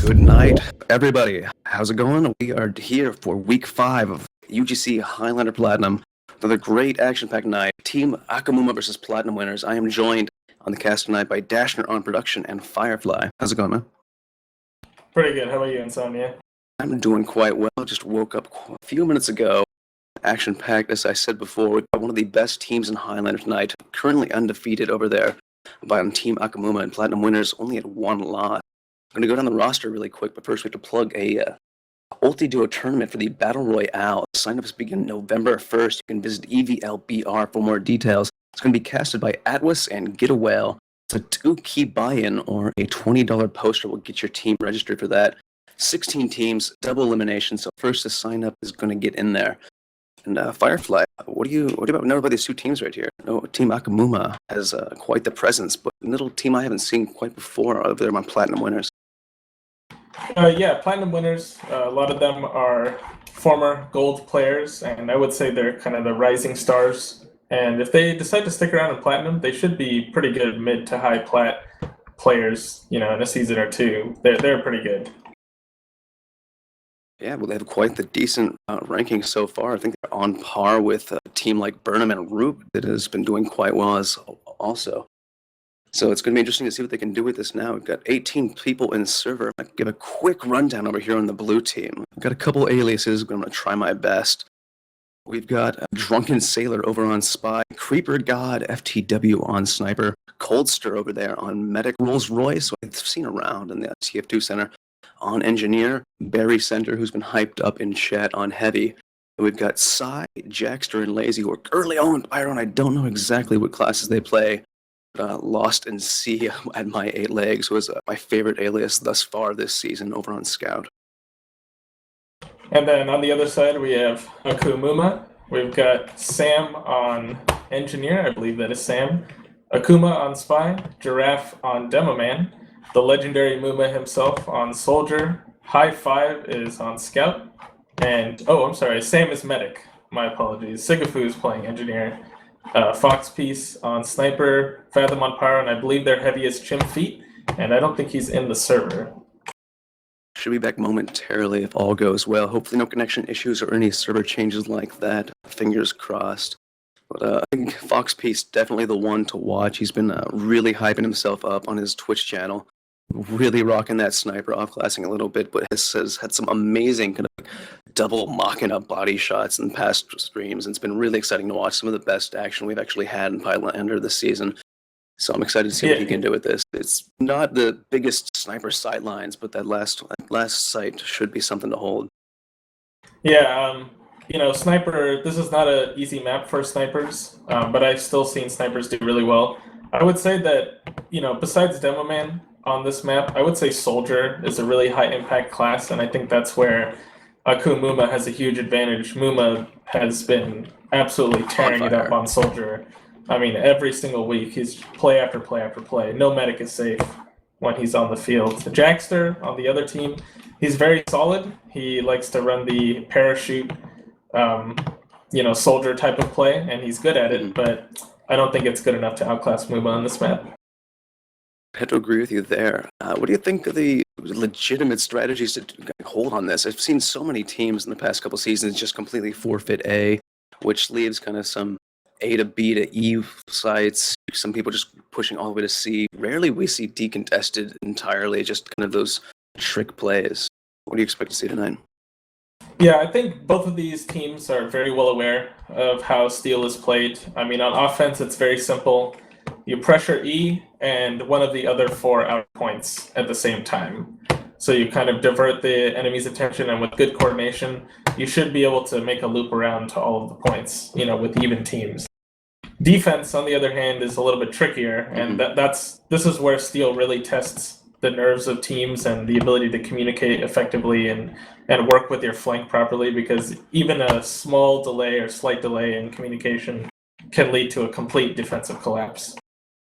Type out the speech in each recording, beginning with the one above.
Good night, everybody. How's it going? We are here for week 5 of UGC Highlander Platinum. Another great action-packed night. Team Acoomuma versus Platinum winners. I am joined on the cast tonight by Dashner on production and Firefly. How's it going, man? Pretty good. How about you, Insomniuh? I'm doing quite well. Just woke up a few minutes ago. Action-packed, as I said before. We've got one of the best teams in Highlander tonight. Currently undefeated over there by Team Acoomuma, and Platinum winners only at 1 loss. I'm going to go down the roster really quick, but first we have to plug a Ulti Duo tournament for the Battle Royale. Sign-ups begin November 1st. You can visit EVLTV for more details. It's going to be casted by Atwas and Get a Whale. It's a 2-key buy-in or a $20 poster will get your team registered for that. 16 teams, double elimination, so first to sign up is going to get in there. And Firefly, what do you know about these two teams right here? No, Team Acoomuma has quite the presence, but a little team I haven't seen quite before over there, my Platinum winners. Yeah, Platinum winners, a lot of them are former gold players, and I would say they're kind of the rising stars. And if they decide to stick around in Platinum, they should be pretty good mid to high plat players, in a season or two. They're pretty good. Yeah, well, they have quite the decent ranking so far. I think they're on par with a team like Burnham and Root that has been doing quite well as also. So it's going to be interesting to see what they can do with this now. We've got 18 people in the server. I'll give a quick rundown over here on the blue team. I've got a couple aliases, but I'm going to try my best. We've got Drunken Sailor over on Spy, Creeper God, FTW on Sniper, Coldster over there on Medic, Rolls Royce, who I've seen around in the TF2 Center, on Engineer, Barry Center, who's been hyped up in chat on Heavy. And we've got Psy, Jackster, and Lazy, who are early on Byron. I don't know exactly what classes they play. Lost in Sea at my 8 legs was my favorite alias thus far this season over on Scout. And then on the other side, we have Acoomuma. We've got Sam on Engineer, I believe that is Sam. Akuma on Spy, Giraffe on Demoman, the legendary Muma himself on Soldier, High Five is on Scout, and, I'm sorry, Sam is Medic. My apologies. Sigafu is playing Engineer. Fox Piece on Sniper, Fathom on Pyro, and I believe their heaviest Chimp Feet, and I don't think he's in the server. Should be back momentarily if all goes well. Hopefully no connection issues or any server changes like that. Fingers crossed. But I think Fox Piece definitely the one to watch. He's been really hyping himself up on his Twitch channel. Really rocking that Sniper, off-classing a little bit, but has had some amazing kind of double mocking up body shots in past streams, and it's been really exciting to watch. Some of the best action we've actually had in Highlander this season. So I'm excited to see what he can do with this. It's not the biggest Sniper sightlines, but that last sight should be something to hold. Yeah, Sniper, this is not an easy map for snipers, but I've still seen snipers do really well. I would say that, besides Demoman on this map, I would say Soldier is a really high impact class, and I think that's where Acoomuma has a huge advantage. Muma has been absolutely tearing it up on Soldier. I mean, every single week, he's play after play after play. No medic is safe when he's on the field. Jackster, on the other team, he's very solid. He likes to run the parachute, soldier type of play, and he's good at it, but I don't think it's good enough to outclass Muma on this map. I have to agree with you there. What do you think of the legitimate strategies to hold on this? I've seen so many teams in the past couple seasons just completely forfeit A, which leaves kind of some A to B to E sites. Some people just pushing all the way to C. Rarely we see decontested entirely, just kind of those trick plays. What do you expect to see tonight? Yeah, I think both of these teams are very well aware of how Steel is played. I mean, on offense, it's very simple. You pressure E and one of the other 4 out points at the same time. So you kind of divert the enemy's attention, and with good coordination, you should be able to make a loop around to all of the points, with even teams. Defense, on the other hand, is a little bit trickier, and this is where Steel really tests the nerves of teams and the ability to communicate effectively and work with your flank properly, because even a small delay or slight delay in communication can lead to a complete defensive collapse.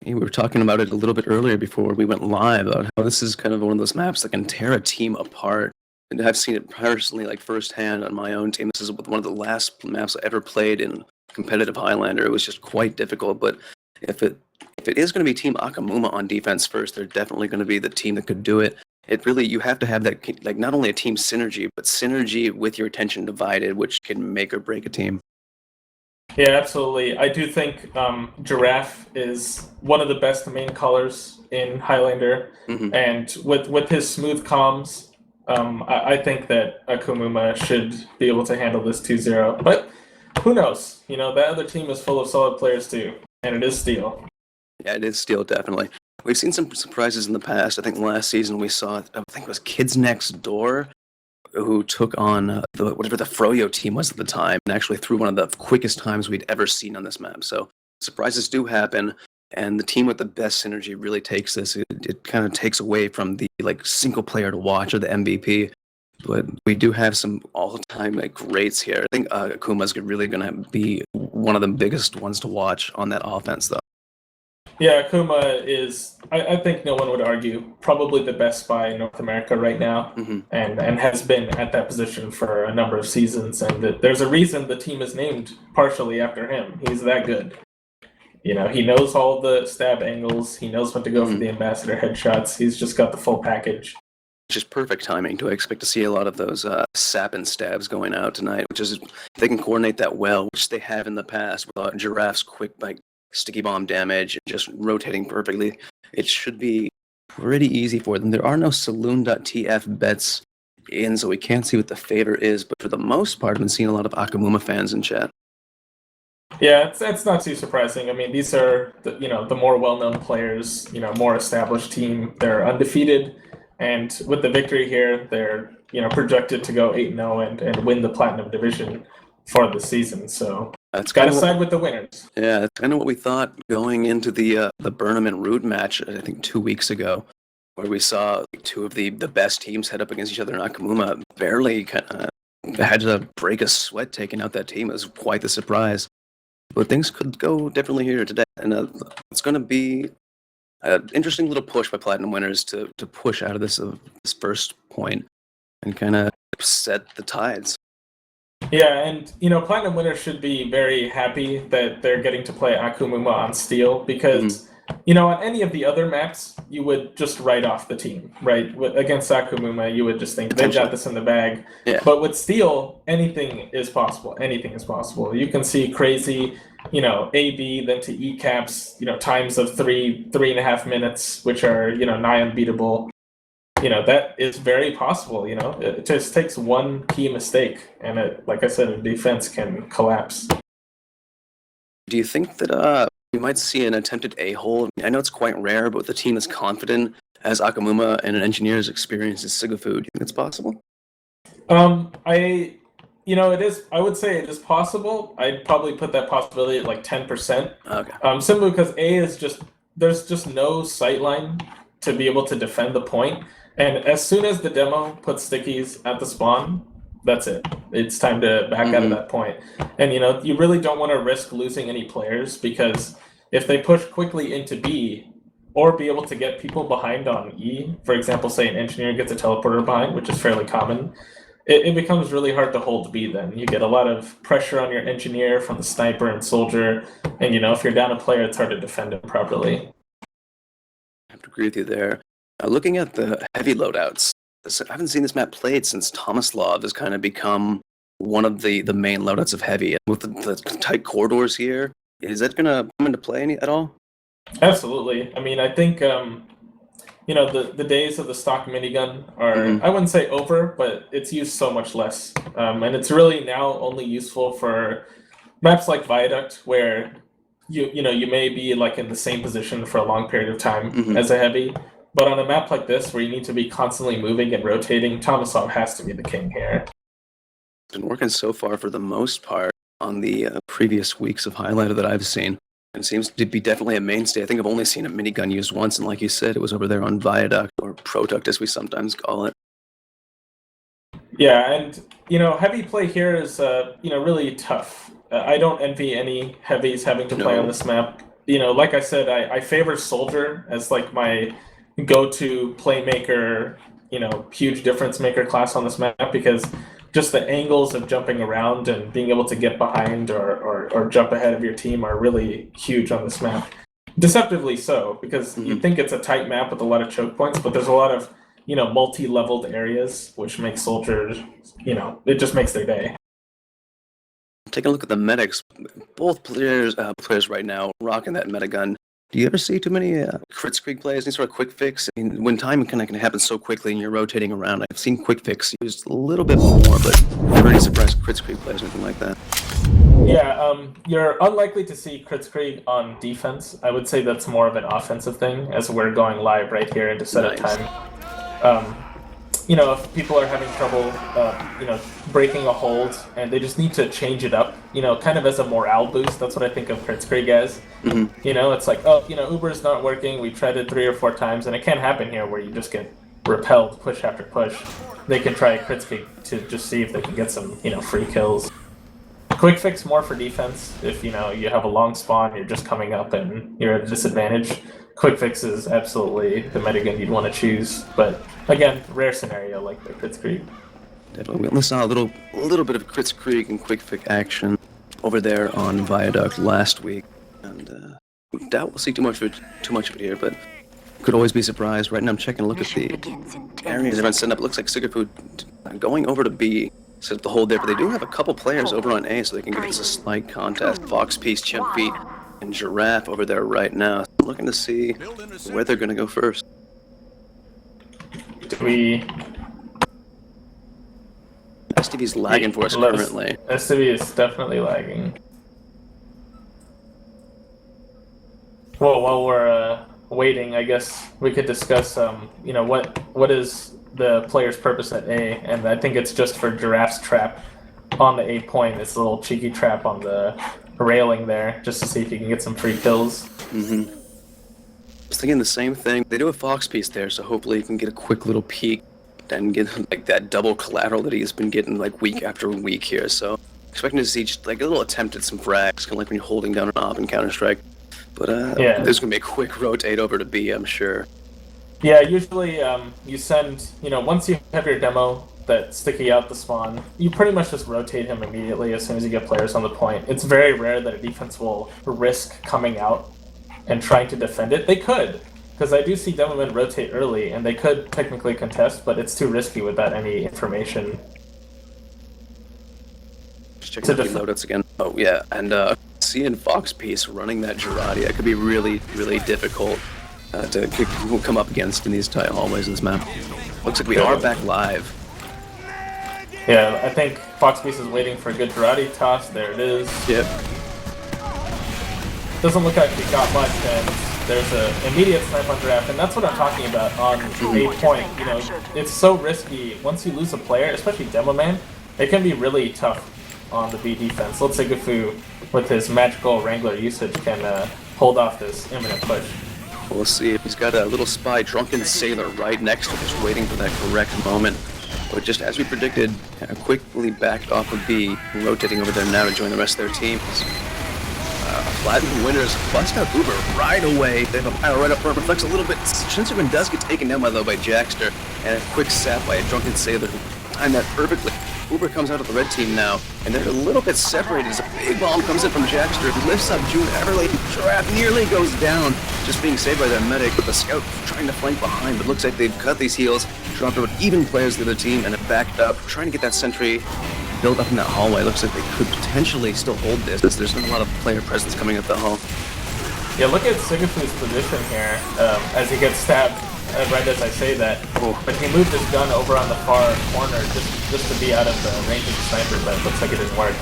We were talking about it a little bit earlier before we went live about how this is kind of one of those maps that can tear a team apart. And I've seen it personally, firsthand on my own team. This is one of the last maps I ever played in competitive Highlander. It was just quite difficult, but if it is going to be Team Acoomuma on defense first, they're definitely going to be the team that could do it. it really, you have to have that, like, not only a team synergy, but synergy with your attention divided, which can make or break a team. Yeah, absolutely. I do think Giraffe is one of the best main colors in Highlander, and with his smooth comms, I think that Acoomuma should be able to handle this 2-0. But who knows? You know, that other team is full of solid players too, and it is Steel. Yeah, it is Steel, definitely. We've seen some surprises in the past. I think last season we saw, I think it was Kids Next Door, who took on whatever the Froyo team was at the time, and actually threw one of the quickest times we'd ever seen on this map. So surprises do happen, and the team with the best synergy really takes this. It kind of takes away from the like single player to watch or the MVP. But we do have some all-time like greats here. I think Akuma's really going to be one of the biggest ones to watch on that offense, though. Yeah, Akuma is, I think no one would argue, probably the best spy in North America right now, and has been at that position for a number of seasons. And there's a reason the team is named partially after him. He's that good. You know, he knows all the stab angles. He knows when to go for the ambassador headshots. He's just got the full package. Just perfect timing. Do I expect to see a lot of those sap and stabs going out tonight? Which is, if they can coordinate that well, which they have in the past, with Giraffe's quick, like, sticky bomb damage and just rotating perfectly, it should be pretty easy for them. There are no Saloon.tf bets in, so we can't see what the favor is, but for the most part, I've been seeing a lot of Acoomuma fans in chat. Yeah, it's not too surprising. I mean, these are the more well-known players, more established team. They're undefeated, and with the victory here, they're projected to go 8-0 and win the Platinum Division for the season. So that's got to side with the winners. Yeah, that's kind of what we thought going into the Burnham and Root match, I think 2 weeks ago, where we saw two of the best teams head up against each other, and Acoomuma barely kind of had to break a sweat taking out that team. It was quite the surprise. But things could go differently here today, and it's going to be an interesting little push by Platinum winners to push out of this first point and kind of set the tides. Yeah, and Platinum winners should be very happy that they're getting to play Acoomuma on Steel, because on any of the other maps you would just write off the team, right? Against Acoomuma, you would just think they've got this in the bag. Yeah. But with Steel, anything is possible. Anything is possible. You can see crazy, AB then to E caps, times of 3.5 minutes, which are nigh unbeatable. That is very possible. It just takes one key mistake, and like I said, a defense can collapse. Do you think that we might see an attempted A-hole? I know it's quite rare, but with a team as confident as Acoomuma and an engineer's experience as Sigafood, do you think it's possible? It is. I would say it is possible. I'd probably put that possibility at like 10%. Okay. Simply because there's just no sightline to be able to defend the point. And as soon as the demo puts stickies at the spawn, that's it. It's time to back out of that point. And, you really don't want to risk losing any players, because if they push quickly into B or be able to get people behind on E, for example, say an engineer gets a teleporter behind, which is fairly common, it becomes really hard to hold B then. You get a lot of pressure on your engineer from the sniper and soldier. And, if you're down a player, it's hard to defend him properly. I have to agree with you there. Looking at the heavy loadouts, I haven't seen this map played since Tomislav has kind of become one of the main loadouts of heavy. With the tight corridors here, is that going to come into play at all? Absolutely. I mean, I think, the days of the stock minigun are, I wouldn't say over, but it's used so much less. And it's really now only useful for maps like Viaduct, where you may be like in the same position for a long period of time as a heavy. But on a map like this, where you need to be constantly moving and rotating, Tomislav has to be the king here. It's been working so far for the most part on the previous weeks of Highlander that I've seen. It seems to be definitely a mainstay. I think I've only seen a minigun used once, and like you said, it was over there on Viaduct, or Product as we sometimes call it. Yeah, and, heavy play here is, really tough. I don't envy any heavies having to play on this map. Like I said, I favor Soldier as like my go-to playmaker, huge difference maker class on this map, because just the angles of jumping around and being able to get behind or jump ahead of your team are really huge on this map. Deceptively so, because you think it's a tight map with a lot of choke points, but there's a lot of, multi-leveled areas, which makes soldiers, it just makes their day. Taking a look at the medics, both players right now rocking that meta gun. Do you ever see too many crit streak plays, any sort of quick fix? I mean, when time can happen so quickly and you're rotating around, I've seen quick fix used a little bit more, but never any surprise crit streak plays or anything like that. Yeah, you're unlikely to see crit streak on defense. I would say that's more of an offensive thing, as we're going live right here into setup time. If people are having trouble, breaking a hold, and they just need to change it up, kind of as a morale boost. That's what I think of crit streak as. Mm-hmm. It's like, Uber's not working. We tried it 3 or 4 times, and it can happen here where you just get repelled push after push. They can try a crit streak to just see if they can get some, free kills. Quick fix more for defense. If you have a long spawn, you're just coming up and you're at a disadvantage. Quick fix is absolutely the metagun you'd want to choose, but again, rare scenario like the crit streak. Definitely, we only saw a little bit of crit streak and quick fix action over there on Viaduct last week, and doubt we'll see too much of it here, but could always be surprised. Right now, I'm checking a look at the areas everyone's setting up. It looks like Sigafood going over to B. Set up the hold there, but they do have a couple players over on A, so they can get us a slight contest. Fox Piece, Chimp Feet, and Giraffe over there right now. So looking to see where they're going to go first. STV's lagging for us currently. STV is definitely lagging. Well, while we're waiting, I guess we could discuss, what is the player's purpose at A, and I think it's just for Giraffe's trap on the A point. It's a little cheeky trap on the railing there, just to see if you can get some free kills. Mm-hmm. I was thinking the same thing. They do a Fox piece there, so hopefully you can get a quick little peek and get like that double collateral that he's been getting like week after week here. So expecting to see just like a little attempt at some frags, kind of like when you're holding down an op in Counter-Strike. But yeah, there's gonna be a quick rotate over to B, I'm sure. Yeah, usually you send, once you have your demo that's sticking out the spawn, you pretty much just rotate him immediately as soon as you get players on the point. It's very rare that a defense will risk coming out and trying to defend it. They could, because I do see demo men rotate early, and they could technically contest, but it's too risky without any information. Just checking the loadouts again. Oh yeah, and seeing Fox Piece running that Girardi, that could be really, really difficult to come up against in these tight hallways of this map. Looks like we are back live. Yeah, I think Fox Piece is waiting for a good Girardi toss. There it is. Yep. Doesn't look like we got much, and there's an immediate snipe on Giraffe, and that's what I'm talking about on A point. It's so risky. Once you lose a player, especially Demo Man, it can be really tough on the B defense. Let's say Gifu, with his magical Wrangler usage, can hold off this imminent push. We'll see if he's got a little spy, Drunken Sailor, right next to him, just waiting for that correct moment. But just as we predicted, quickly backed off of B, rotating over there now to join the rest of their teams. Platinum winners bust out Uber right away. They have a pile right up front, reflects a little bit. Shinsugan does get taken down by Jackster, and a quick sap by a Drunken Sailor who timed that perfectly. Uber comes out of the red team now, and they're a little bit separated as a big bomb comes in from Jackster, who lifts up June Everly. Giraffe nearly goes down, just being saved by their medic, with the scout trying to flank behind, but looks like they've cut these heals, dropped about even players of the other team, and have backed up, trying to get that sentry built up in that hallway. Looks like they could potentially still hold this. There's not a lot of player presence coming up the hall. Yeah, look at Sigafu's position here as he gets stabbed. Right as I say that, but he moved his gun over on the far corner just to be out of the range of the sniper, but it looks like it didn't work.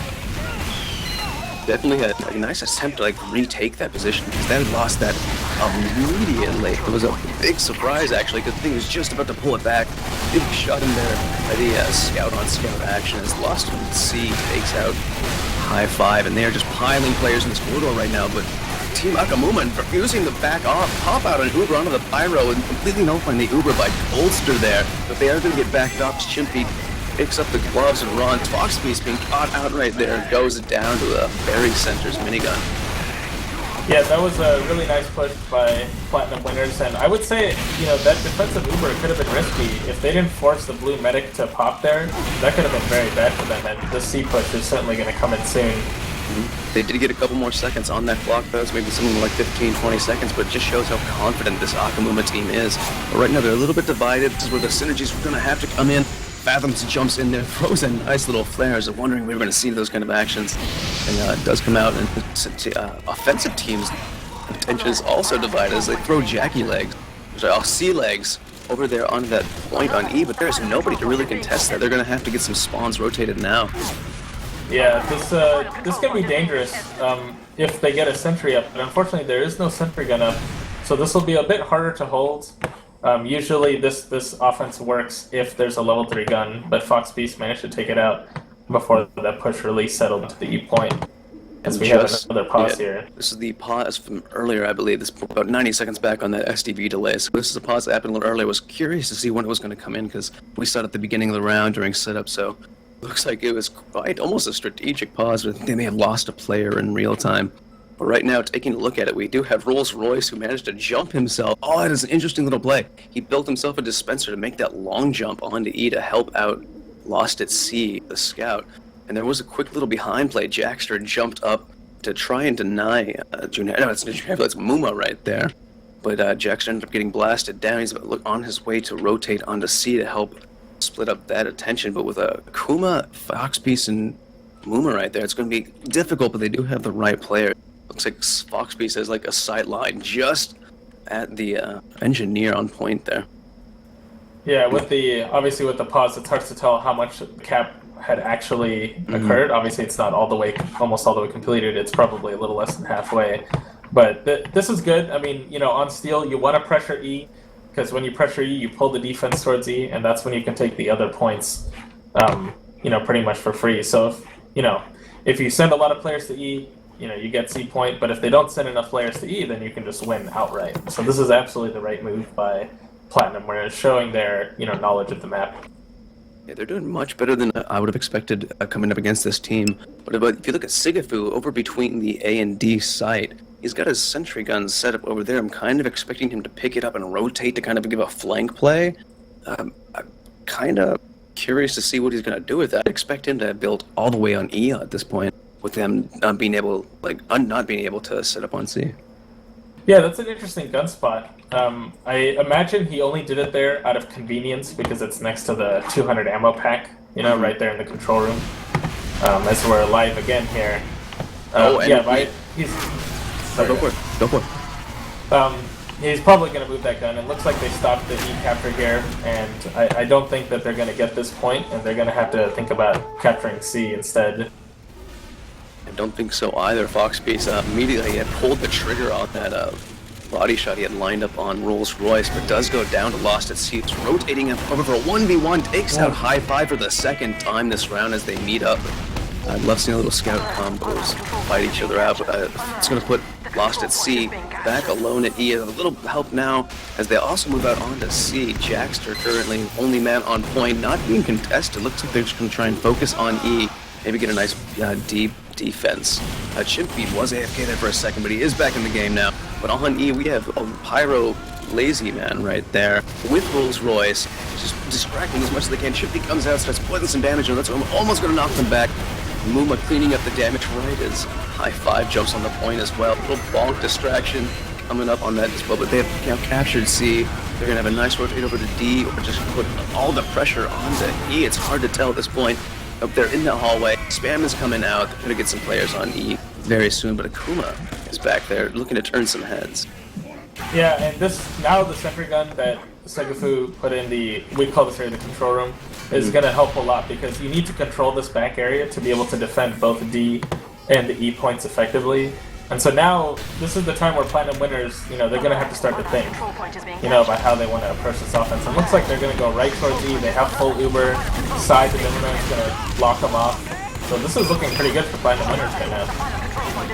Definitely a nice attempt to retake that position, because they had lost that immediately. It was a big surprise actually, because he was just about to pull it back. Big shot in there by the scout on scout action as Lost from C takes out High Five, and they are just piling players in this corridor right now, but Team Acoomuma refusing to back off, pop out an Uber onto the pyro and completely nullifying the Uber by bolster there. But they are going to get backed up. Chimpy picks up the gloves and runs. Fox Piece being caught out right there, goes down to the Berry Center's minigun. Yeah, that was a really nice push by Platinum winners, and I would say, that defensive Uber could have been risky. If they didn't force the blue medic to pop there, that could have been very bad for them, and the C push is certainly going to come in soon. They did get a couple more seconds on that clock, though, so maybe something like 15, 20 seconds, but it just shows how confident this Acoomuma team is. But right now, they're a little bit divided. This is where the synergies are going to have to come in. Fathoms jumps in there, throws in nice little flares. I'm wondering if we were going to see those kind of actions. And it does come out, and offensive teams' attention is also divided as they throw Jackie legs, C legs, over there on that point on E, but there's nobody to really contest that. They're going to have to get some spawns rotated now. Yeah, this can be dangerous if they get a sentry up, but unfortunately there is no sentry gun up, so this will be a bit harder to hold. Usually this offense works if there's a level 3 gun, but Fox Beast managed to take it out before that push release settled into the E point. As we have another pause here. This is the pause from earlier, I believe. This is about 90 seconds back on that SDV delay. So this is a pause that happened a little earlier. I was curious to see when it was going to come in because we saw it at the beginning of the round during setup, so looks like it was quite almost a strategic pause, but they may have lost a player in real time. But right now, taking a look at it, we do have Rolls-Royce who managed to jump himself. Oh, that is an interesting little play. He built himself a dispenser to make that long jump onto E to help out Lost at Sea, the scout. And there was a quick little behind play. Jackster jumped up to try and deny Junior. No, it's Muma right there. But Jackster ended up getting blasted down. He's on his way to rotate onto C to help split up that attention, but with Akuma, Foxbeast, and Muma right there, it's going to be difficult, but they do have the right player. Looks like Foxbeast has like a sight line just at the engineer on point there. Yeah, obviously with the pause, it's hard to tell how much cap had actually occurred. Obviously, it's not almost all the way completed. It's probably a little less than halfway. But this is good. I mean, on Steel, you want to pressure E, because when you pressure E, you pull the defense towards E, and that's when you can take the other points, pretty much for free. So, if you send a lot of players to E, you get C point, but if they don't send enough players to E, then you can just win outright. So this is absolutely the right move by Platinum, where it's showing their, knowledge of the map. Yeah, they're doing much better than I would have expected coming up against this team. But if you look at Sigafu over between the A and D site, he's got his sentry gun set up over there. I'm kind of expecting him to pick it up and rotate to kind of give a flank play. I'm kind of curious to see what he's going to do with that. I expect him to build all the way on E at this point, with them not being able to set up on C. Yeah, that's an interesting gun spot. I imagine he only did it there out of convenience because it's next to the 200 ammo pack, right there in the control room. As we're live again here. Go for it. He's probably going to move that gun. It looks like they stopped the E capture here, and I don't think that they're going to get this point, and they're going to have to think about capturing C instead. I don't think so either. Foxbeast immediately had pulled the trigger on that body shot he had lined up on Rolls-Royce, but does go down to Lost at Sea. It's rotating him over for a 1v1, takes out High Five for the second time this round as they meet up. I'd love seeing a little scout combos fight each other out, but it's going to put Lost at Sea back alone at E. A little help now as they also move out onto C. Jackster currently only man on point, not being contested. Looks like they're just going to try and focus on E, maybe get a nice deep defense. Chimpy was AFK there for a second, but he is back in the game now. But on E, we have a Pyro Lazy Man right there with Rolls-Royce, just distracting as much as they can. Chimpy comes out, starts putting some damage on. That's almost going to knock them back. Muma cleaning up the damage right as High Five jumps on the point as well. Little bonk distraction coming up on that as well, but they have now captured C. They're going to have a nice rotate over to D, or just put all the pressure onto E. It's hard to tell at this point. Up there in the hallway, Spam is coming out. They're going to get some players on E very soon, but Acoomuma is back there looking to turn some heads. Yeah, and now the sentry gun that Sigafu put in we call this area the control room, is going to help a lot because you need to control this back area to be able to defend both D and the E points effectively. And so now, this is the time where Platinum winners, they're going to have to start to think, about how they want to approach this offense. And it looks like they're going to go right towards E. They have full Uber. Side the Dimmerman is going to block them off. So this is looking pretty good for Platinum winners right now.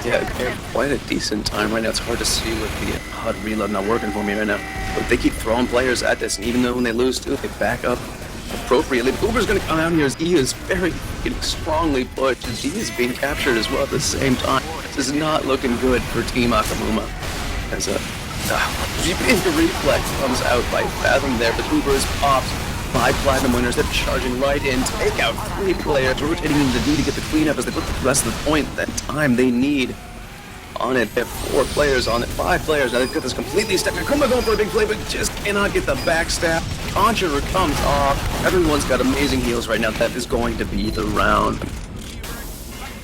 Yeah, quite a decent time right now. It's hard to see with the HUD reload not working for me right now. But they keep throwing players at this, and even though when they lose too, they back up appropriately. Uber's going to come out here as E is very strongly pushed, and D is being captured as well at the same time. This is not looking good for Team Acoomuma. As a big reflex comes out by Fathom there, but Uber is popped. 5 Platinum winners. They're charging right in, take out 3 players, rotating into D to get the cleanup as they put the rest of the point that time they need on it. They have 4 players on it, 5 players. Now they've got this completely stuck. Acoomuma going for a big play, but just cannot get the backstab. Conjurer comes off. Everyone's got amazing heals right now. That is going to be the round.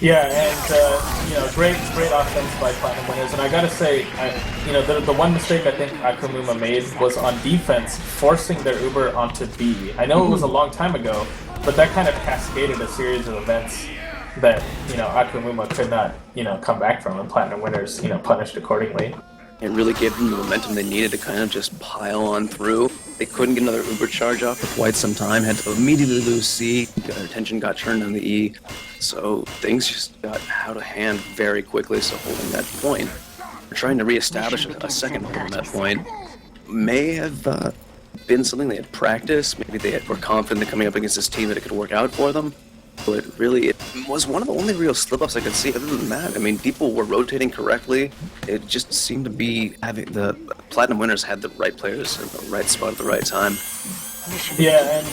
Yeah, and great offense by Platinum winners. And I gotta say, the one mistake I think Acoomuma made was on defense, forcing their Uber onto B. I know it was a long time ago, but that kind of cascaded a series of events that Acoomuma could not come back from, and Platinum winners punished accordingly. It really gave them the momentum they needed to kind of just pile on through. They couldn't get another Uber charge off for quite some time, had to immediately lose C, their attention got turned on the E, so things just got out of hand very quickly, so holding that point, trying to reestablish a second hold on that point, may have been something they had practiced, maybe they were confident that coming up against this team that it could work out for them. But really, it was one of the only real slip-ups I could see. Other than that, I mean, people were rotating correctly. It just seemed to be having the Platinum winners had the right players in the right spot at the right time. Yeah, and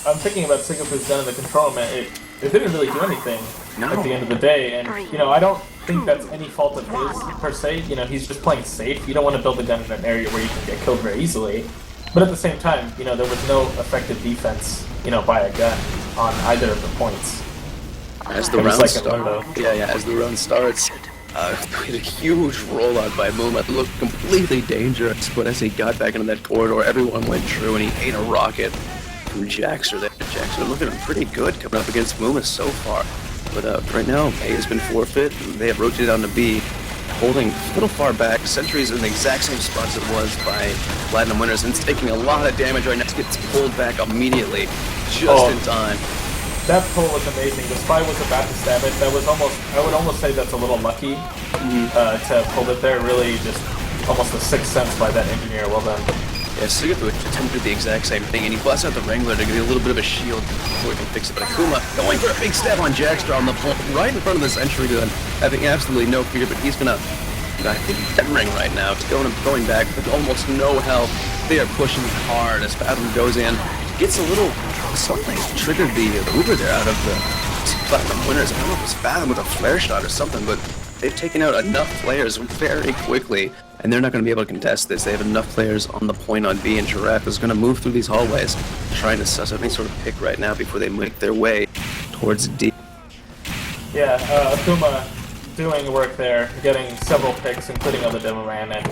I'm thinking about Sigapu's done in the control room. It didn't really do anything at the end of the day, and I don't think that's any fault of his per se. He's just playing safe. You don't want to build a gun in an area where you can get killed very easily. But at the same time, there was no effective defense, by a gun on either of the points. As the round starts, as the round starts, we had a huge rollout by Mooma. It looked completely dangerous, but as he got back into that corridor, everyone went true, and he ate a rocket from Jaxter there. Jaxter looking pretty good coming up against Mooma so far. But right now, A has been forfeit. They have rotated on to B, holding a little far back. Sentry's in the exact same spot as it was by Platinum winners, and it's taking a lot of damage right now. It gets pulled back immediately, just in time. That pull was amazing. The spy was about to stab it. That was I would almost say that's a little lucky to pull it there. Really just almost a sixth sense by that engineer. Well done. Yeah, Sigapu attempted the exact same thing, and he blasts out the Wrangler to get a little bit of a shield before he can fix it. But Acoomuma going for a big stab on Jaxter on the point, right in front of the sentry gun, having absolutely no fear, but he's gonna, I think, 10 ring right now. It's going back with almost no health. They are pushing hard as Fathom goes in. Gets a little something triggered the Uber there out of the Platinum winners. I don't know if it was Fathom with a flare shot or something, but they've taken out enough players very quickly, and they're not going to be able to contest this. They have enough players on the point on B, and Giraffe is going to move through these hallways, trying to suss out any sort of pick right now before they make their way towards D. Yeah, Acoomuma doing work there, getting several picks, including on the demo man, and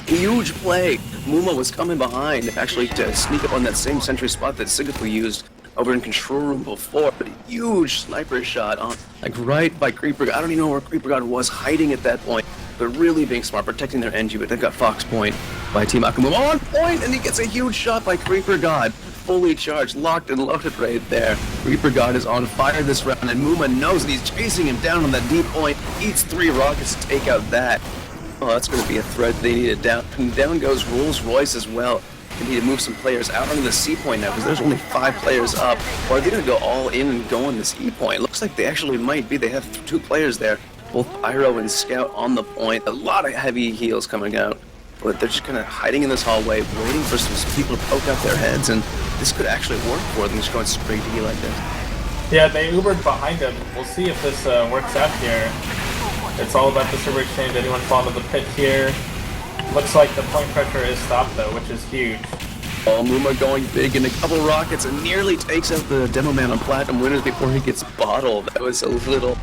Huge play! Mooma was coming behind, actually, to sneak up on that same sentry spot that Sigapu used over in control room before, but a huge sniper shot on, right by Creeper God. I don't even know where Creeper God was hiding at that point, but really being smart, protecting their NG, but they've got Fox Point by Team Acoomuma on point, and he gets a huge shot by Creeper God. Fully charged, locked and loaded right there. Reaper God is on fire this round, and Mooma knows that he's chasing him down on that deep point. Eats 3 rockets to take out that. Oh, that's going to be a threat they needed down. And down goes Rolls Royce as well. They need to move some players out onto the C point now, because there's only 5 players up. Or are they going to go all in and go on this E point? Looks like they actually might be. They have 2 players there, both Pyro and Scout on the point. A lot of heavy heals coming out. But they're just kind of hiding in this hallway, waiting for some people to poke out their heads, and this could actually work for them, just going straight to E like this. Yeah, they Ubered behind him. We'll see if this works out here. It's all about the server exchange. Anyone fall into the pit here? Looks like the point pressure is stopped, though, which is huge. Mooma going big in a couple rockets and nearly takes out the demo man on Platinum winners before he gets bottled. That was a little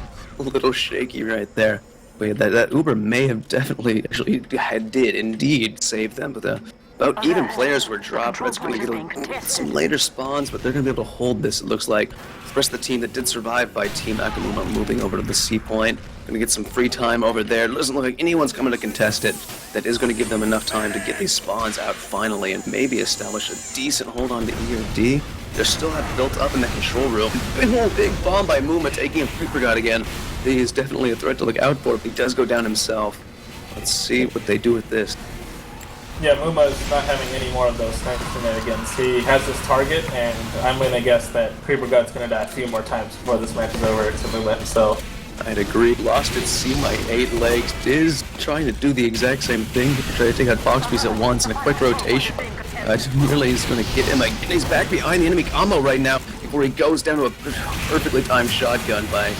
shaky right there. But that Uber may have definitely did indeed save them, but about even players were dropped. It's going to get some later spawns, but they're going to be able to hold this, it looks like. The rest of the team that did survive by Team Acoomuma moving over to the C point. Going to get some free time over there. It doesn't look like anyone's coming to contest it. That is going to give them enough time to get these spawns out finally and maybe establish a decent hold on to E or D. They're still built up in the control room. Big bomb by Mooma taking him Creeper God again. He is definitely a threat to look out for, but he does go down himself. Let's see what they do with this. Yeah, Mooma is not having any more of those sniper shenanigans. He has his target, and I'm going to guess that Creeper God's going to die a few more times before this match is over to Mooma himself. I'd agree. Lost its C by 8 legs. Is trying to do the exact same thing. Try to take out Foxbees at once in a quick rotation. Nearly is going to get him again. He's back behind the enemy combo right now before he goes down to a perfectly timed shotgun by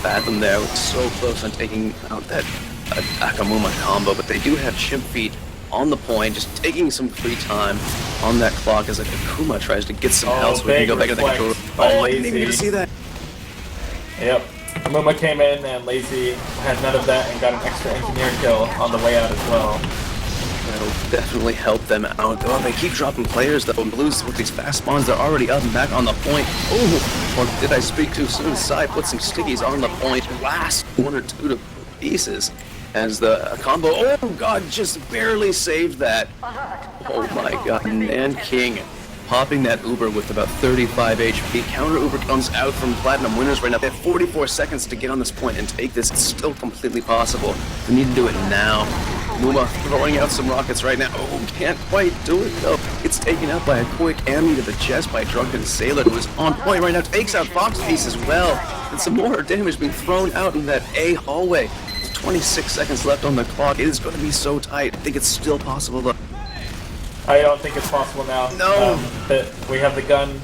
Fathom there. Was so close on taking out that Acoomuma combo, but they do have chimp feet on the point, just taking some free time on that clock as Acoomuma tries to get some health so we can go back to the controller. I didn't even get to see that. Yep. Acoomuma came in and Lazy had none of that and got an extra engineer kill on the way out as well. That'll definitely help them out. Oh, they keep dropping players though, and Blues with these fast spawns, they're already up and back on the point. Oh, or did I speak too soon? Sai put some stickies on the point. Last 1 or 2 to pieces as the combo. Oh god, just barely saved that. Oh my god, Nan King popping that Uber with about 35 HP. Counter Uber comes out from Platinum winners right now. They have 44 seconds to get on this point and take this. It's still completely possible. They need to do it now. Muma throwing out some rockets right now. Oh, can't quite do it though. It's taken out by a quick Ammy to the chest by Drunken Sailor, who is on point right now. Takes out Fox Piece as well. And some more damage being thrown out in that A hallway. 26 seconds left on the clock. It is going to be so tight. I think it's still possible though. I don't think it's possible now. No. We have the gun,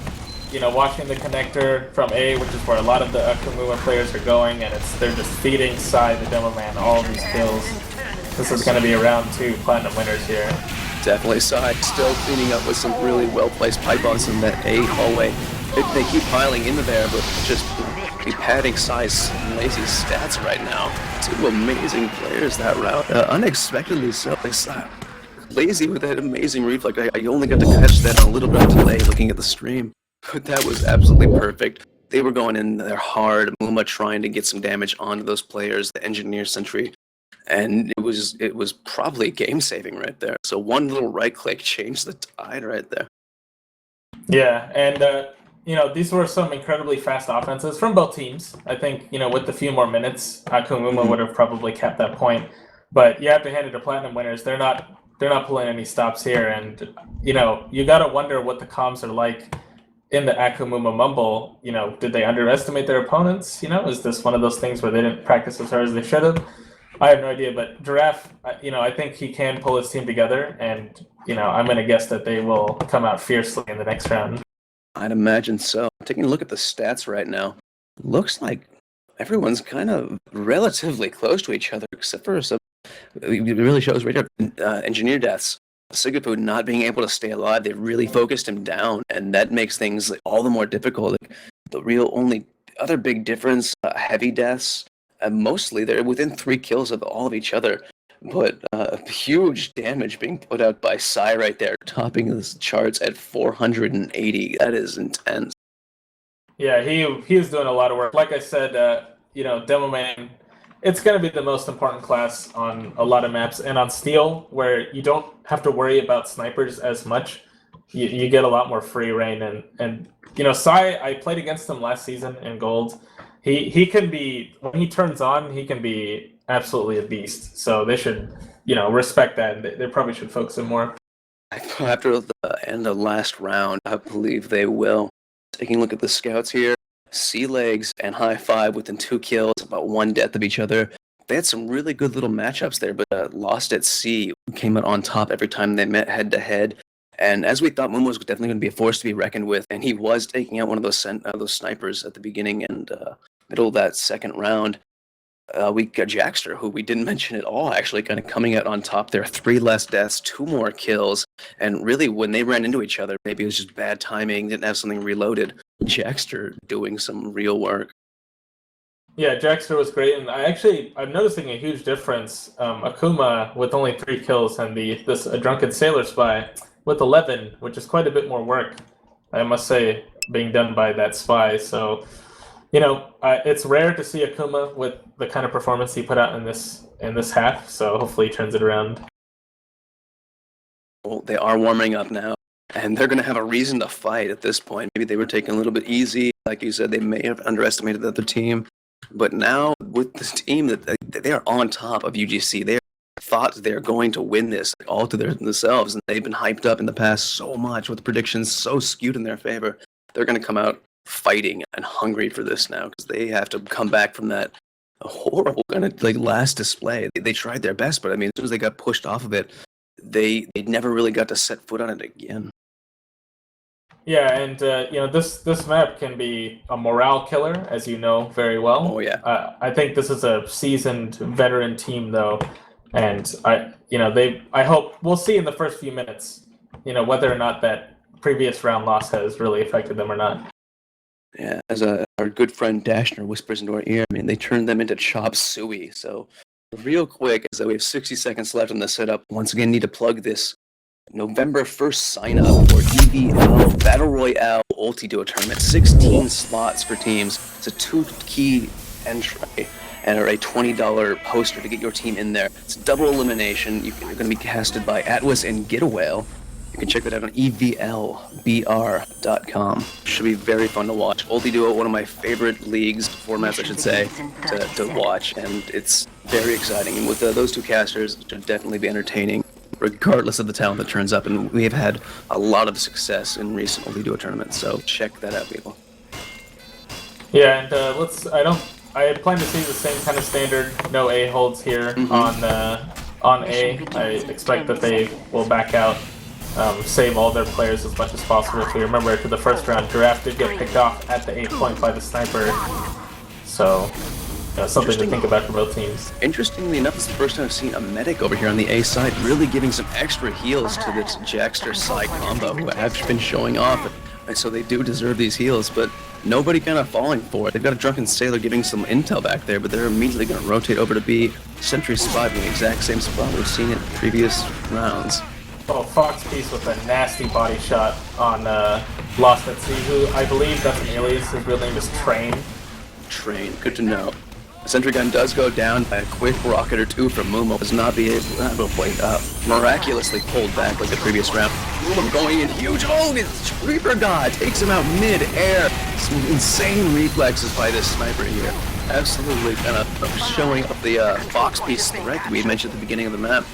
watching the connector from A, which is where a lot of the Acoomuma players are going, and they're just feeding Sai, the demo man, all of these kills. This is going to be a round 2 Platinum winners here. Definitely Sai still cleaning up with some really well-placed pipe bombs in that A hallway. They keep piling into there, but just be padding Sai's lazy stats right now. 2 amazing players that route. Unexpectedly so. Lazy with that amazing reflex. I only got to catch that on a little bit of delay looking at the stream. But that was absolutely perfect. They were going in there hard. Muma trying to get some damage onto those players, the engineer sentry. And it was probably game saving right there. So one little right click changed the tide right there. Yeah, and these were some incredibly fast offenses from both teams. I think, with a few more minutes, Acoomuma would have probably kept that point. But you have to hand it to Platinum winners. They're not pulling any stops here, and you gotta wonder what the comms are like in the Acoomuma Mumble. Did they underestimate their opponents? Is this one of those things where they didn't practice as hard as they should have? I have no idea, but Giraffe, I think he can pull his team together, and I'm gonna guess that they will come out fiercely in the next round. I'd imagine so. Taking a look at the stats right now, looks like everyone's kind of relatively close to each other, except for some. It really shows right there. Engineer deaths. Sigapu not being able to stay alive, they really focused him down, and that makes things all the more difficult. The real only other big difference, heavy deaths. Mostly they're within 3 kills of all of each other, but huge damage being put out by Sai right there, topping the charts at 480. That is intense. Yeah, he is doing a lot of work. Like I said, Demo Man, it's going to be the most important class on a lot of maps, and on Steel, where you don't have to worry about snipers as much. You get a lot more free reign, and Sai, I played against him last season in Gold. He can be, when he turns on, he can be absolutely a beast. So they should, respect that. And they probably should focus him more. After the end of last round, I believe they will. Taking a look at the scouts here, Sea Legs and High Five within 2 kills, about 1 death of each other. They had some really good little matchups there, but Lost at Sea came out on top every time they met head to head. And as we thought, Moon was definitely going to be a force to be reckoned with, and he was taking out one of those snipers at the beginning and middle of that second round. We got Jackster, who we didn't mention at all, actually kind of coming out on top there. 3 less deaths, 2 more kills, and really when they ran into each other, maybe it was just bad timing, didn't have something reloaded. Jackster doing some real work. Yeah, Jackster was great, and I'm noticing a huge difference. Acoomuma with only 3 kills, and this Drunken Sailor Spy with 11, which is quite a bit more work, I must say, being done by that spy. So, it's rare to see Acoomuma with the kind of performance he put out in this half. So hopefully he turns it around. Well, they are warming up now, and they're going to have a reason to fight at this point. Maybe they were taking a little bit easy. Like you said, they may have underestimated the other team. But now, with this team, that they are on top of UGC. They thought they're going to win this all to themselves, and they've been hyped up in the past so much with predictions so skewed in their favor. They're going to come out fighting and hungry for this now because they have to come back from that horrible kind of last display. They tried their best, but I mean, as soon as they got pushed off of it, they never really got to set foot on it again. Yeah, and this map can be a morale killer, as you know very well. Oh yeah. I think this is a seasoned veteran team, though, and I hope we'll see in the first few minutes, whether or not that previous round loss has really affected them or not. Yeah, as our good friend Dashner whispers into our ear, I mean, they turned them into chop suey. So, real quick, as we have 60 seconds left on the setup, once again, need to plug this November 1st sign up for EVL Battle Royale Ulti-Duo Tournament. 16 slots for teams. It's a 2-key entry and a $20 poster to get your team in there. It's double elimination. You're going to be casted by Atlas and Get a Whale. You can check that out on EVLBR.com. Should be very fun to watch. Ulti-Duo, one of my favorite leagues, formats I should say, to watch, and it's very exciting. And with those two casters, it should definitely be entertaining, regardless of the talent that turns up. And we have had a lot of success in recent Ulti-Duo tournaments, so check that out, people. Yeah, and I plan to see the same kind of standard, no A holds here on A. I expect that they will back out. Save all their players as much as possible. If we remember to the first round, Giraffe did get picked off at the 8 point by the sniper. So, something to think about for both teams. Interestingly enough, it's the first time I've seen a medic over here on the A side really giving some extra heals to this Jackster side combo who have been showing off. And so they do deserve these heals, but nobody kind of falling for it. They've got a Drunken Sailor giving some intel back there, but they're immediately going to rotate over to B. Sentry spot in the exact same spot we've seen in previous rounds. Oh, Fox Piece with a nasty body shot on Lost at Sea, who I believe that's an alias. His real name is Train. Train, good to know. The sentry gun does go down by a quick rocket or two from Mumo. Does not be able to miraculously pulled back like the previous round. Mumo going in huge. Oh, it's Reaper God takes him out mid-air. Some insane reflexes by this sniper here. Absolutely kind of showing up the Fox Piece threat that we had mentioned at the beginning of the map.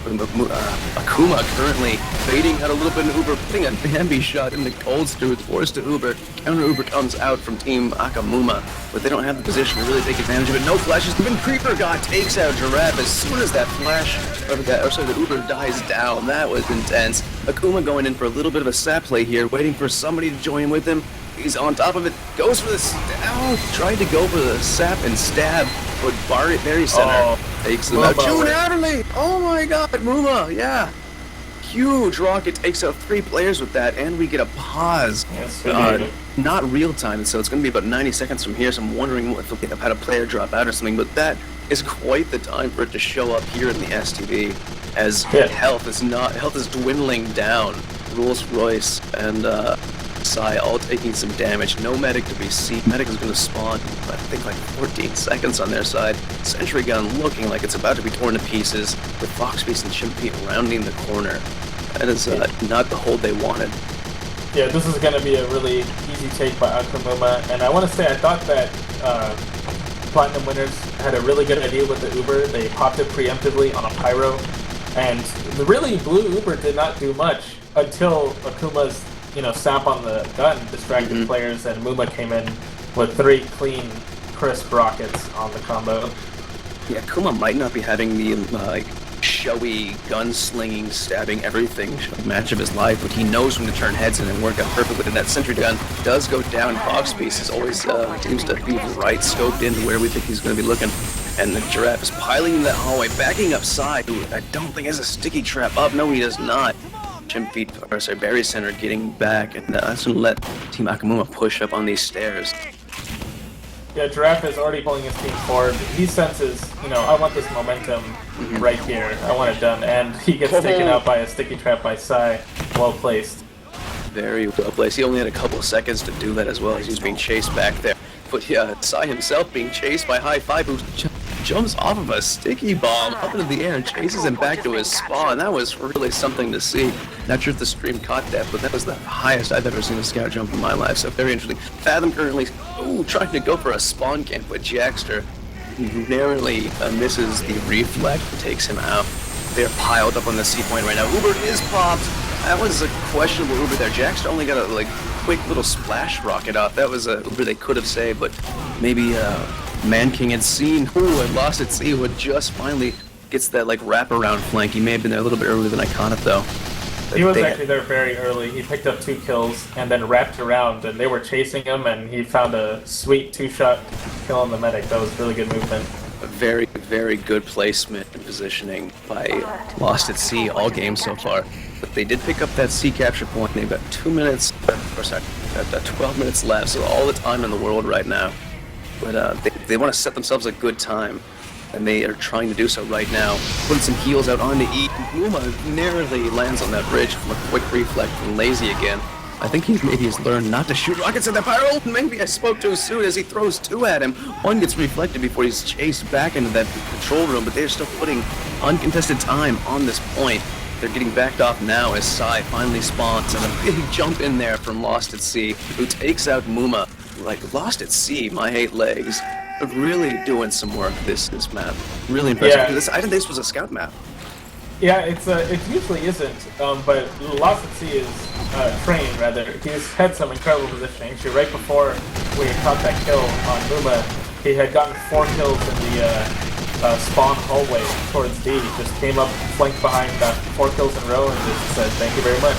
Acoomuma currently baiting out a little bit of Uber, putting a Bambi shot in the holster. It's forced to Uber. Counter Uber comes out from Team Acoomuma, but they don't have the position to really take advantage of it. No flashes. Even Creeper God takes out Giraffe as soon as that flash, the Uber dies down. That was intense. Acoomuma going in for a little bit of a sap play here, waiting for somebody to join with him. He's on top of it, goes for the stab, tried to go for the sap and stab, but Barry Center takes them out. June Adderley! Oh my god, Muma, yeah. Huge rocket takes out 3 players with that, and we get a pause. Yes, not real time, so it's going to be about 90 seconds from here, so I'm wondering if we have had a player drop out or something, but that is quite the time for it to show up here in the STV, as health is dwindling down. Rolls Royce and Psy all taking some damage. No medic to be seen. Medic is going to spawn, I think, like 14 seconds on their side. Sentry gun looking like it's about to be torn to pieces, with Fox Piece and Chimpy rounding the corner. That is not the hold they wanted. Yeah, this is going to be a really easy take by Acoomuma, and I want to say I thought that Platinum Winners had a really good idea with the Uber. They popped it preemptively on a Pyro, and the really blue Uber did not do much until Akuma's sap on the gun distracted players, and Muma came in with 3 clean, crisp rockets on the combo. Yeah, Kuma might not be having the showy, gunslinging, stabbing everything match of his life, but he knows when to turn heads and work out perfectly. And that sentry gun does go down. Fox Piece is always seems to be right scoped into where we think he's going to be looking. And the Giraffe is piling in that hallway, backing up side, who I don't think has a sticky trap up. No, he does not. Barry Center getting back, and that's going to let Team Acoomuma push up on these stairs. Yeah, Giraffe is already pulling his team forward. He senses, I want this momentum right here. I want it done. And he gets taken out by a sticky trap by Psy. Well placed. Very well placed. He only had a couple of seconds to do that as well as he was being chased back there. But yeah, Psy himself being chased by High Five, who jumps off of a sticky bomb up into the air and chases him back to his spawn. That was really something to see. Not sure if the stream caught that, but that was the highest I've ever seen a scout jump in my life, so very interesting. Fathom currently trying to go for a spawn camp, but Jackster narrowly misses the reflect and takes him out. They're piled up on the C point right now. Uber is popped. That was a questionable Uber there. Jackster only got a quick little splash rocket off. That was a Uber they could have saved, but maybe Man King had seen and Lost at Sea would just finally gets that like wraparound flank. He may have been there a little bit earlier than I caught it though. He was actually there very early. He picked up 2 kills and then wrapped around, and they were chasing him, and he found a sweet 2-shot kill on the medic. That was really good movement. A very, very good placement and positioning by Lost at Sea all game so far. But they did pick up that sea capture point. They've got 2 minutes, or sorry, 12 minutes left, so all the time in the world right now. But they want to set themselves a good time, and they are trying to do so right now. Putting some heals out on the E. Acoomuma narrowly lands on that bridge from a quick reflect from Lazy again. I think maybe he's learned not to shoot rockets at that fire. Oh, maybe I spoke too soon as he throws 2 at him. One gets reflected before he's chased back into that control room, but they're still putting uncontested time on this point. They're getting backed off now as Psy finally spawns, and a big jump in there from Lost at Sea, who takes out Muma. Like, Lost at Sea, my 8 legs, but really doing some work this map. Really impressive. Yeah. I didn't think this was a scout map. Yeah, it usually isn't, but Lost at Sea is trained, rather. He's had some incredible positioning. Actually, right before we caught that kill on Muma, he had gotten 4 kills in the spawn hallway towards D. Just came up, flanked behind, got 4 kills in a row, and just said, thank you very much.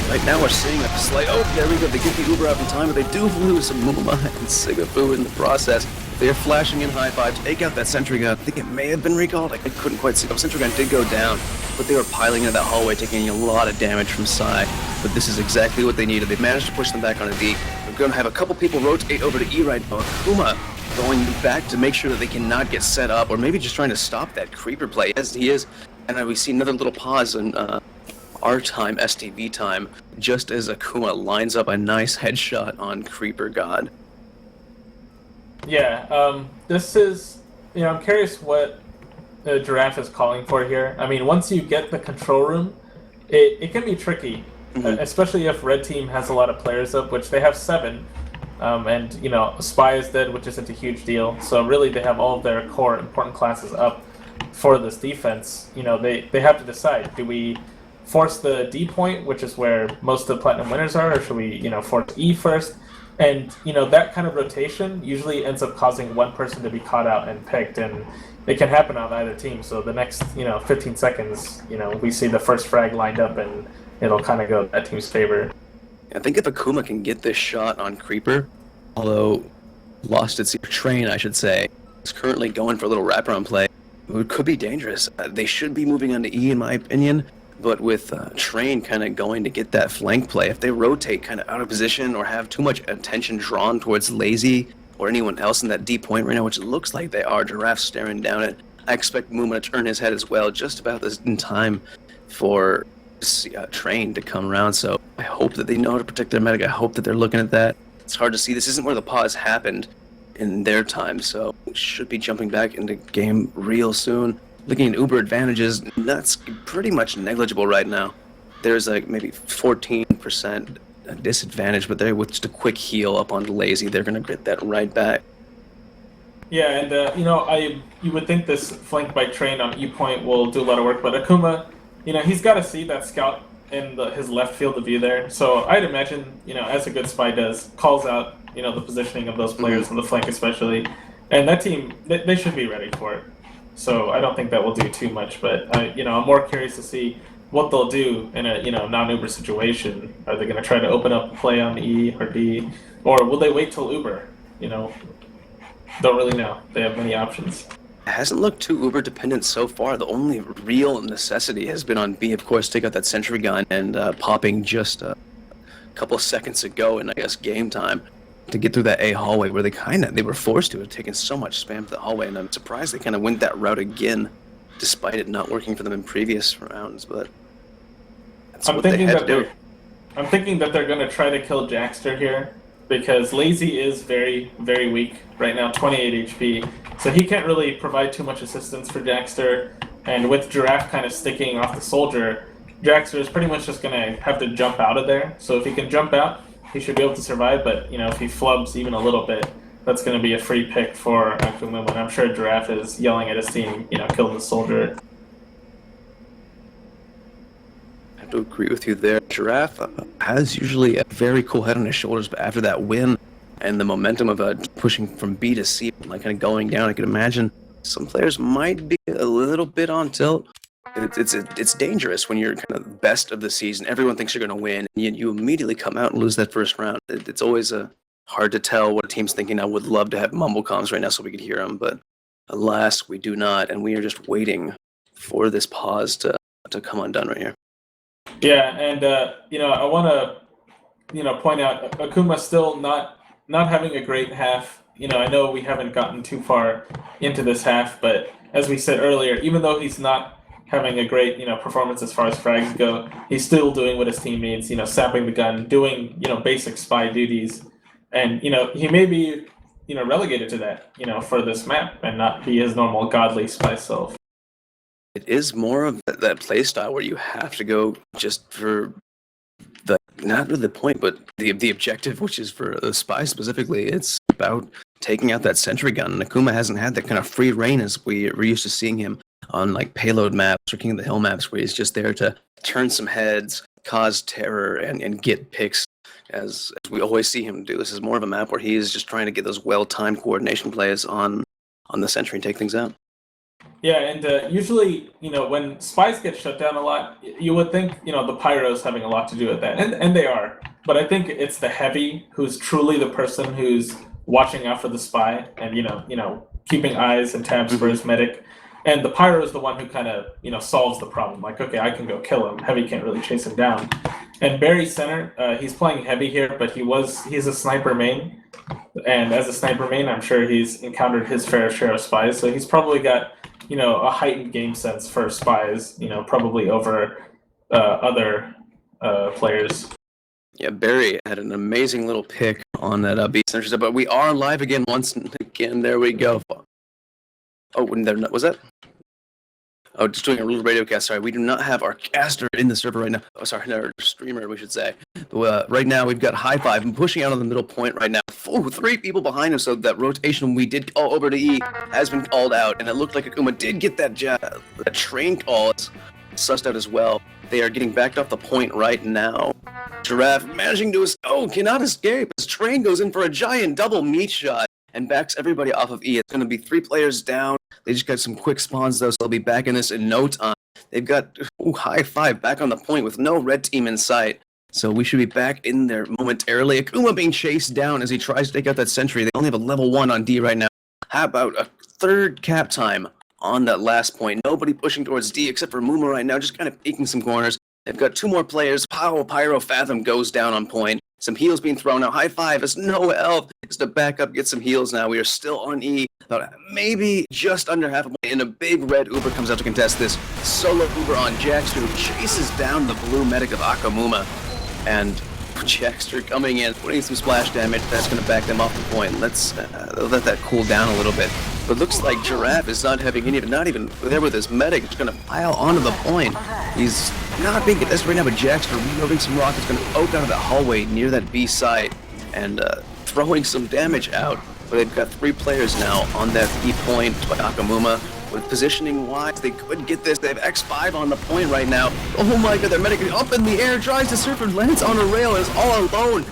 Right now we're seeing a slight, oh, there we go, they get the Uber out in time, but they do lose Muma and Sigafu in the process. They're flashing in high five, take out that sentry gun. I think it may have been recalled, I couldn't quite see. Oh, sentry gun did go down, but they were piling into that hallway, taking a lot of damage from Psy. But this is exactly what they needed. They managed to push them back on a D. We're going to have a couple people rotate over to E right now. Acoomuma going back to make sure that they cannot get set up, or maybe just trying to stop that creeper play, as he is. And we see another little pause in our time, STV time, just as Acoomuma lines up a nice headshot on Creeper God. Yeah, this is, I'm curious what the Giraffe is calling for here. I mean, once you get the control room, it can be tricky, especially if Red Team has a lot of players up, which they have 7, and, Spy is dead, which isn't a huge deal, so really they have all of their core important classes up for this defense. They have to decide, do we force the D point, which is where most of the Platinum winners are, or should we, force E first? And, that kind of rotation usually ends up causing one person to be caught out and picked, and it can happen on either team. So the next, 15 seconds, we see the first frag lined up, and it'll kind of go that team's favor. I think if Acoomuma can get this shot on Creeper, although Lost at Sea, Train, I should say, is currently going for a little wraparound play, it could be dangerous. They should be moving on to E, in my opinion. But with Train kind of going to get that flank play, if they rotate kind of out of position or have too much attention drawn towards Lazy or anyone else in that D point right now, which it looks like they are, Giraffe staring down it, I expect Muma to turn his head as well, just about this in time for Train to come around. So I hope that they know how to protect their medic. I hope that they're looking at that. It's hard to see. This isn't where the pause happened in their time, so should be jumping back into game real soon. Looking at Uber advantages, that's pretty much negligible right now. There's like maybe 14% disadvantage, but they're with just a quick heal up on Lazy, they're going to get that right back. Yeah, and you would think this flank by Train on E point will do a lot of work, but Acoomuma, he's got to see that scout in his left field of view there. So I'd imagine, as a good spy does, calls out, the positioning of those players on the flank especially, and that team, they should be ready for it. So I don't think that will do too much, but I'm more curious to see what they'll do in a non-Uber situation. Are they going to try to open up a play on E or D, or will they wait till Uber? Don't really know. They have many options. It hasn't looked too Uber dependent so far. The only real necessity has been on B, of course, take out that sentry gun and popping just a couple of seconds ago in, I guess, game time, to get through that A hallway where they were forced to have taken so much spam to the hallway, and I'm surprised they kind of went that route again, despite it not working for them in previous rounds, but that's what they had to do. I'm thinking that they're going to try to kill Jackster here, because Lazy is very, very weak right now, 28 HP, so he can't really provide too much assistance for Jackster, and with Giraffe kind of sticking off the soldier, Jackster is pretty much just going to have to jump out of there, so if he can jump out, he should be able to survive, but, if he flubs even a little bit, that's going to be a free pick for Acoomuma, and I'm sure Giraffe is yelling at his team, kill the soldier. I have to agree with you there. Giraffe has usually a very cool head on his shoulders, but after that win and the momentum of pushing from B to C, like kind of going down, I could imagine some players might be a little bit on tilt. It's dangerous when you're kind of best of the season. Everyone thinks you're going to win, and you immediately come out and lose that first round. It's always hard to tell what a team's thinking. I would love to have mumble comms right now so we could hear them, but alas, we do not, and we are just waiting for this pause to come undone right here. Yeah, and I want to point out Acoomuma still not having a great half. I know we haven't gotten too far into this half, but as we said earlier, even though he's not having a great performance as far as frags go, he's still doing what his team needs. Sapping the gun, doing basic spy duties, and he may be relegated to that for this map and not be his normal godly spy self. It is more of that play style where you have to go just for not really the point, but the objective, which is for the spy specifically. It's about taking out that sentry gun. And Acoomuma hasn't had that kind of free reign as we're used to seeing him on like payload maps or King of the Hill maps, where he's just there to turn some heads, cause terror, and get picks, as we always see him do. This is more of a map where he is just trying to get those well-timed coordination plays on the sentry and take things out. Yeah, and usually, when spies get shut down a lot, you would think, the pyros having a lot to do with that, and they are. But I think it's the heavy who's truly the person who's watching out for the spy and, keeping eyes and tabs for his medic. And the pyro is the one who kind of, solves the problem. Like, okay, I can go kill him. Heavy can't really chase him down. And Barry Center, he's playing heavy here, but he's a sniper main. And as a sniper main, I'm sure he's encountered his fair share of spies. So he's probably got a heightened game sense for spies, probably over other players. Yeah, Barry had an amazing little pick on that B center, but we are live again once again. There we go. Oh, was that? Oh, just doing a little radio cast. Sorry, we do not have our caster in the server right now. Oh, sorry, our streamer, we should say. But, right now, we've got High Five and pushing out on the middle point right now. Oh, 3 people behind him, so that rotation we did call over to E has been called out, and it looked like Acoomuma did get that train call. It's sussed out as well. They are getting backed off the point right now. Giraffe managing to cannot escape. His train goes in for a giant double meat shot and backs everybody off of E. It's going to be 3 players down. They just got some quick spawns, though, so they'll be back in this in no time. They've got High Five back on the point with no red team in sight. So we should be back in there momentarily. Acoomuma being chased down as he tries to take out that sentry. They only have a level 1 on D right now. How about a 3rd cap time on that last point? Nobody pushing towards D except for Muma right now, just kind of peeking some corners. They've got 2 more players. Pyro Fathom goes down on point. Some heals being thrown out. High Five has no health. Just to back up, get some heals now. We are still on E. About maybe just under half a point. And a big red Uber comes out to contest this. Solo Uber on Jackster, who chases down the blue medic of Acoomuma. And Jackster coming in, putting some splash damage. That's going to back them off the point. Let's let that cool down a little bit. But it looks like Giraffe is not having not even there with his medic. It's going to pile onto the point. He's not being contested right now, but Jackster reloading some rockets, going to poke out of that hallway near that B site and throwing some damage out. But they've got 3 players now on that B point by Acoomuma. With positioning wise, they could get this. They have X5 on the point right now. Oh my god, their medic up in the air, tries to surf and lands on a rail, is all alone.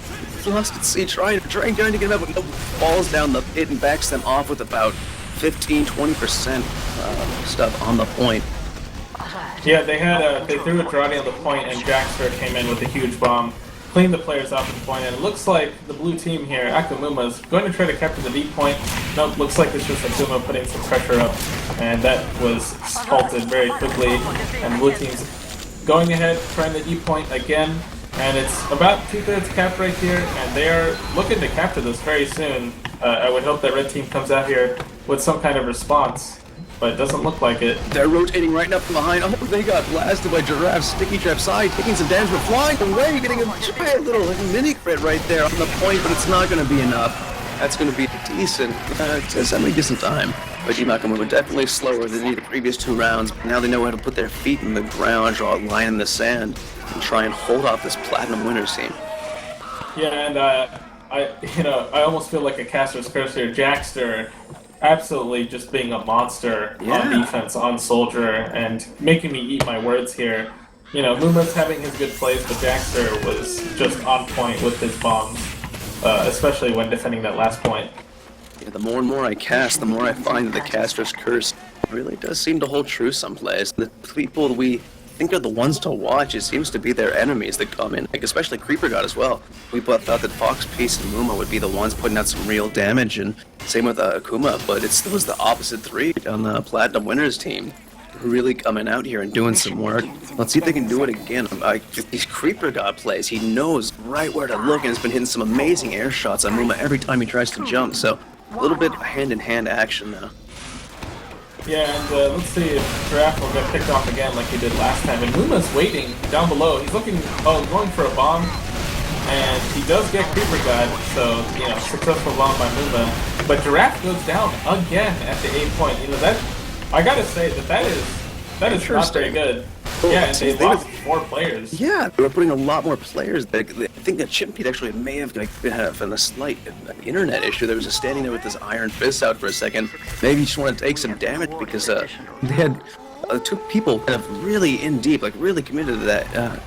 Lost at sea, trying to get him out, but no, falls down the pit and backs them off with about 15-20% stuff on the point. Yeah, they threw a Jarate on the point, and Jackster came in with a huge bomb, cleaned the players off at the point, and it looks like the blue team here, Acoomuma, is going to try to capture the B point. Nope, looks like it's just Acoomuma putting some pressure up, and that was halted very quickly, and blue team's going ahead, trying the E point again, and it's about 2/3 cap right here, and they are looking to capture this very soon. I would hope that red team comes out here with some kind of response, but it doesn't look like it. They're rotating right up from behind. Oh, they got blasted by Giraffe's sticky trap side, taking some damage, but flying away, getting a little mini crit right there on the point, but it's not going to be enough. That's going to be decent, semi-decent time. But Team Acoomuma definitely slower than the previous 2 rounds. Now they know how to put their feet in the ground, draw a line in the sand, and try and hold off this Platinum Winners team. Yeah, and I almost feel like a caster's curse here. Jackster absolutely just being a monster on defense, on Soldier, and making me eat my words here. Muma's having his good plays, but Jackster was just on point with his bombs, especially when defending that last point. Yeah, the more and more I cast, the more I find that the caster's curse really does seem to hold true some plays. The people we think are the ones to watch, it seems to be their enemies that come in, like especially Creeper God as well. We both thought that Fox, Peace, and Muma would be the ones putting out some real damage, and same with Acoomuma, but it was the opposite three on the Platinum Winners team. Really coming out here and doing some work. Let's see if they can do it again. These Creeper God plays, he knows right where to look and has been hitting some amazing air shots on Muma every time he tries to jump, so a little bit hand-in-hand action now. Yeah, and let's see if Giraffe will get picked off again like he did last time. And Muma's waiting down below. He's looking, going for a bomb. And he does get Creeper God, so, successful bomb by Muma. But Giraffe goes down again at the 8 point. That, I gotta say that is not very good. Cool. Yeah, and they lost 4 players. Yeah, they were putting a lot more players. I think that Chimpede actually may have been a slight internet issue. There was just standing there with his iron fist out for a second. Maybe he just wanted to take some damage because they had 2 people kind of really in deep, like really committed to that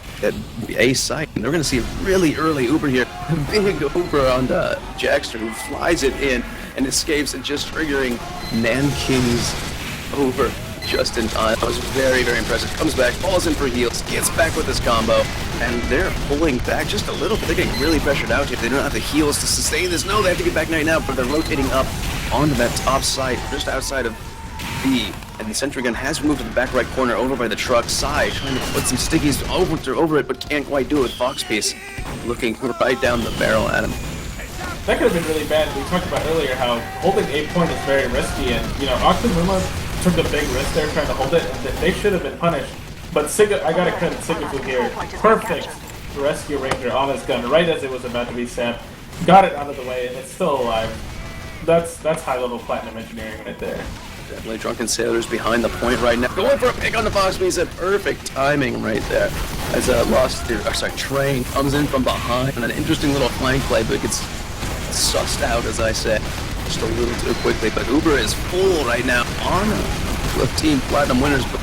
A site. And they're going to see a really early Uber here. Big Uber on Jackster, who flies it in and escapes and just triggering Nanking's Uber just in time. That was very, very impressive. Comes back, falls in for heals, gets back with this combo, and they're pulling back just a little bit. They're getting really pressured out here. They don't have the heals to sustain this. No, they have to get back right now, but they're rotating up onto that top side, just outside of B. And the sentry gun has moved to the back right corner over by the truck side, trying to put some stickies over it, but can't quite do it with Fox Piece. Looking right down the barrel at him. That could have been really bad. We talked about earlier how holding 8 point is very risky, and Acoomuma took a big risk there trying to hold it, and they should have been punished. But I gotta credit Sigafu here. Perfect rescue ranger on his gun right as it was about to be sapped. Got it out of the way, and it's still alive. That's high-level platinum engineering right there. Definitely Drunken Sailors behind the point right now. Going for a pick on the Fox Piece. Perfect timing right there. As Train comes in from behind. And an interesting little flank play, but it gets sussed out, as I said, just a little too quickly. But Uber is full right now on Team Platinum Winners. But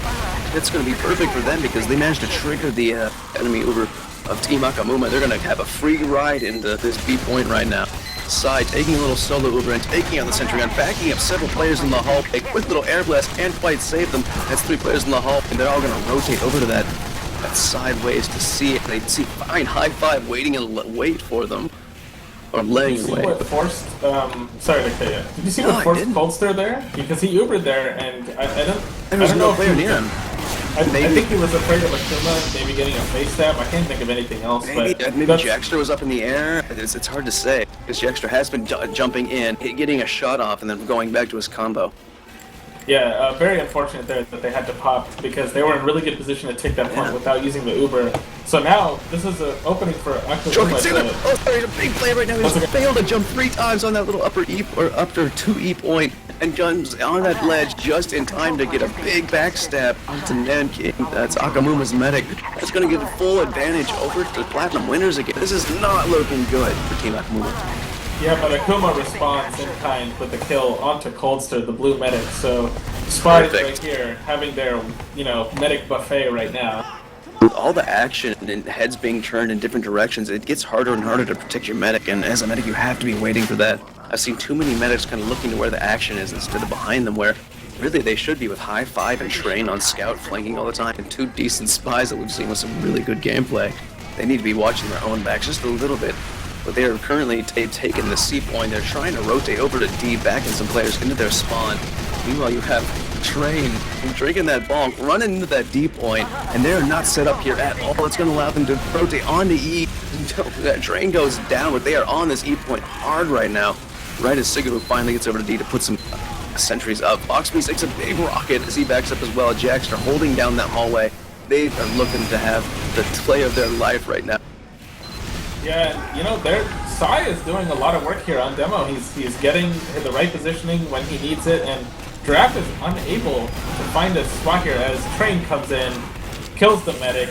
it's going to be perfect for them because they managed to trigger the enemy Uber of Team Acoomuma. They're going to have a free ride into this B point right now. Side taking a little solo Uber and taking out the sentry gun, backing up several players in the hull. A quick little air blast can't quite save them. That's 3 players in the hull, and they're all going to rotate over to that sideways to see it. They see fine high five waiting and wait for them. Or laying Did you see away. what forced, sorry to cut you. Did you see what forced Coldster there? Because he Ubered there, and I don't know player near him. I think he was afraid of Acoomuma, maybe getting a face stab. I can't think of anything else. Maybe But Jackster was up in the air. It's hard to say because Jackster has been jumping in, getting a shot off, and then going back to his combo. yeah, very unfortunate there that they had to pop because they were in really good position to take that point without using the Uber. So now this is an opening for Acoomuma. Oh, sorry, a big play right now. He just failed to jump 3 times on that little upper 2E point. And guns on that ledge just in time to get a big backstab onto Nanking. That's Akumuma's medic. That's going to give full advantage over to Platinum Winners again. This is not looking good for Team Acoomuma. Yeah, but Acoomuma responds in kind with the kill onto Coldster, the blue medic. So Spy is right here having their, medic buffet right now. With all the action and heads being turned in different directions, it gets harder and harder to protect your medic, and as a medic you have to be waiting for that. I've seen too many medics kind of looking to where the action is instead of behind them, where really they should be with High Five and Train on scout flanking all the time, and 2 decent spies that we've seen with some really good gameplay. They need to be watching their own backs just a little bit. But they are currently taking the C point. They're trying to rotate over to D, backing some players into their spawn. Meanwhile, you have Train drinking that ball, running into that D point, and they're not set up here at all. It's going to allow them to rotate onto E until that Train goes down, but they are on this E point hard right now. Right as Sigafu finally gets over to D to put some sentries up. Foxpiece takes a big rocket as he backs up as well. Jackster holding down that hallway. They are looking to have the play of their life right now. Yeah, their Sai is doing a lot of work here on demo. He's getting the right positioning when he needs it, and Draft is unable to find a spot here as Train comes in, kills the medic.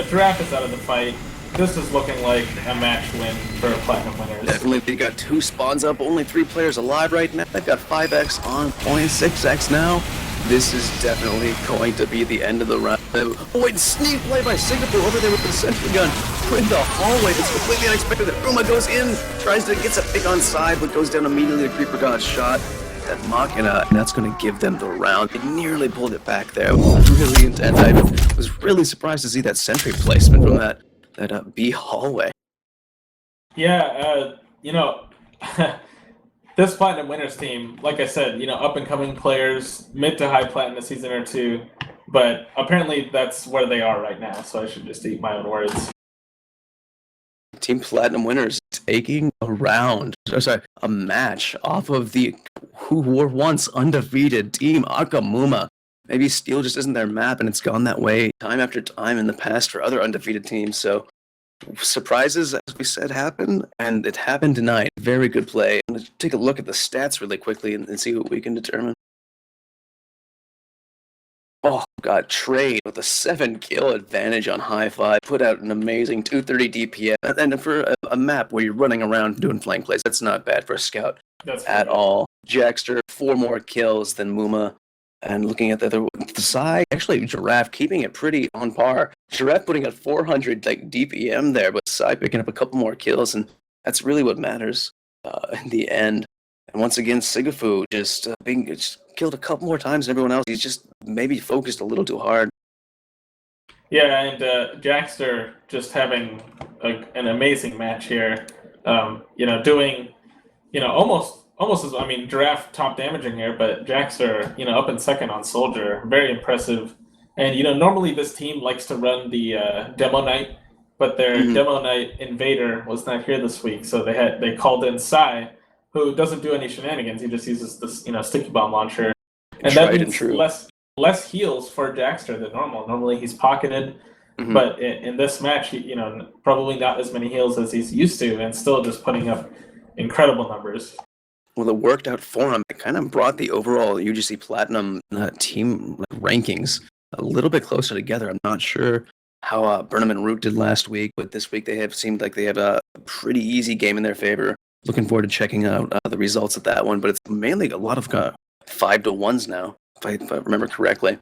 Draft is out of the fight. This is looking like a match win for Platinum Winners. Definitely, they got 2 spawns up, only 3 players alive right now. They've got 5x on point, 6x now. This is definitely going to be the end of the round. Oh, wait, sneak play by Singapore over there with the sentry gun. in the hallway. It's completely unexpected. Uma goes in, tries to get a pick on side, but goes down immediately. The Creeper got shot. That Machina, and that's going to give them the round. They nearly pulled it back there. Really intense. I was really surprised to see that sentry placement from that B hallway. Yeah, this Platinum Winners team, like I said, up-and-coming players, mid to high plat in a season or two, but apparently that's where they are right now, so I should just eat my own words. Team Platinum Winners taking a match off of who were once undefeated Team Acoomuma. Maybe Steel just isn't their map, and it's gone that way time after time in the past for other undefeated teams, so surprises, as we said, happen, and it happened tonight. Very good play. Let's take a look at the stats really quickly and see what we can determine. Oh, God, Trade with a 7-kill advantage on Hi-Fi. Put out an amazing 230 DPS. And for a map where you're running around doing flank plays, that's not bad for a scout at all. Jackster, 4 more kills than Muma. And looking at the side, actually, Giraffe keeping it pretty on par. Giraffe putting out 400 DPM there, but Sai picking up a couple more kills, and that's really what matters in the end. And once again, Sigafu just being killed a couple more times than everyone else. He's just maybe focused a little too hard. Yeah, and Jackster just having an amazing match here. Doing, almost as, Giraffe top damaging here, but Jackster, up in second on Soldier. Very impressive. And, normally this team likes to run the demo night, but their demo night invader was not here this week, so they called in Sai, who doesn't do any shenanigans. He just uses this, sticky bomb launcher. And that means less heals for Jackster than normal. Normally he's pocketed, but in this match, probably not as many heals as he's used to, and still just putting up incredible numbers. Well, it worked out for him. It kind of brought the overall UGC Platinum team rankings a little bit closer together. I'm not sure how Burnham and Root did last week, but this week they have seemed like they have a pretty easy game in their favor. Looking forward to checking out the results of that one, but it's mainly a lot of 5-1s now, if I remember correctly.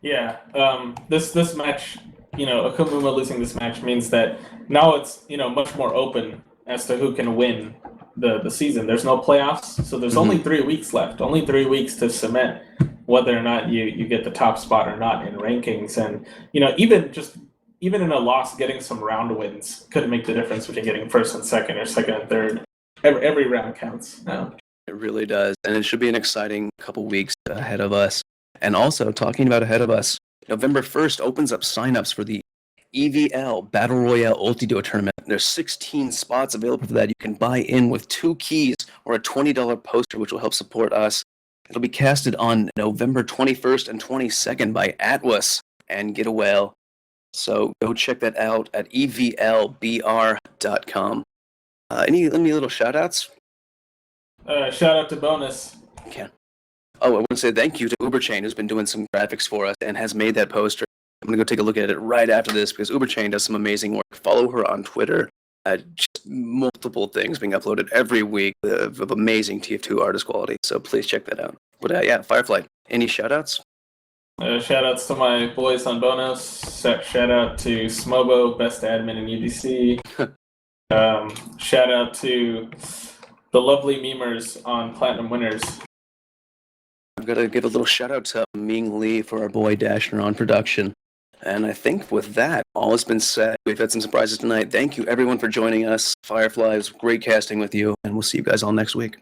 Yeah, this match, Acoomuma losing this match means that now it's much more open as to who can win the season. There's no playoffs, so there's only 3 weeks left. Only 3 weeks to cement whether or not you get the top spot or not in rankings. And even in a loss, getting some round wins could make the difference between getting first and second or second and third. Every round counts now. It really does, and it should be an exciting couple weeks ahead of us. And also, talking about ahead of us, November 1st opens up signups for the EVL Battle Royale Ulti-Duo Tournament. There's 16 spots available for that. You can buy in with 2 keys or a $20 poster, which will help support us. It'll be casted on November 21st and 22nd by Atlas and Get a Whale. So go check that out at evlbr.com. Any little shout-outs? Shout out to Bonus. Okay. Oh, I want to say thank you to Uberchain, who's been doing some graphics for us and has made that poster. I'm going to go take a look at it right after this because Uberchain does some amazing work. Follow her on Twitter. Just multiple things being uploaded every week of amazing TF2 artist quality. So please check that out. But yeah, Firefly, any shout-outs? Shout-outs to my boys on Bonus. Shout-out to Smobo, best admin in UGC. Shout-out to the lovely memers on Platinum Winners. I've got to give a little shout-out to Ming Lee for our boy Dashner on production. And I think with that, all has been said. We've had some surprises tonight. Thank you, everyone, for joining us. Firefly, it was great casting with you, and we'll see you guys all next week.